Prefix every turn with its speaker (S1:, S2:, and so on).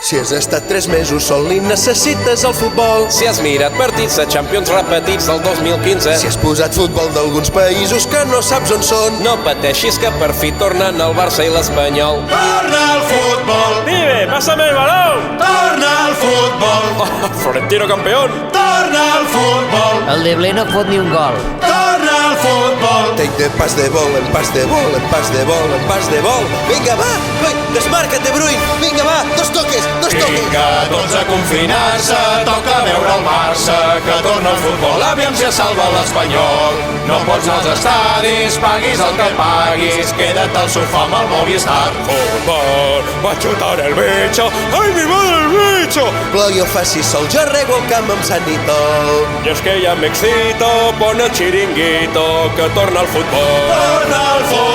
S1: Si has estat 3 mesos sol i necessites el futbol.
S2: Si has mirat partits de Champions repetits del 2015.
S1: Si has posat futbol d'alguns països que no saps on són.
S2: No pateixis que per fi tornen el Barça i l'Espanyol.
S3: Torna el futbol.
S2: Pibe, pásame el balón.
S3: Torna el futbol.
S2: Florentino campeón.
S3: Torna el futbol.
S4: El Deblé no fot ni un gol.
S3: Torna el futbol.
S1: Take the pas de vol, en pas de vol, en pas de vol, en pas de vol. Vinga, va! Desmarca't, De Bruyne! Vinga, va! Dos toques!
S3: Vinga, tots a confinar-se, toca veure el Barça, que torna el futbol, aviam si es salva l'Espanyol. No pots anar als estadis, paguis el que paguis, queda't al sofà amb el Movistar.
S2: Fútbol, va a chutar el bicho. ¡Ay, mi madre el bicho!
S1: Plogui o faci sol, jo rego el camp amb sanitol.
S2: Y es que ya me excito, pon el chiringuito, que torna el fútbol.
S3: Torna el futbol.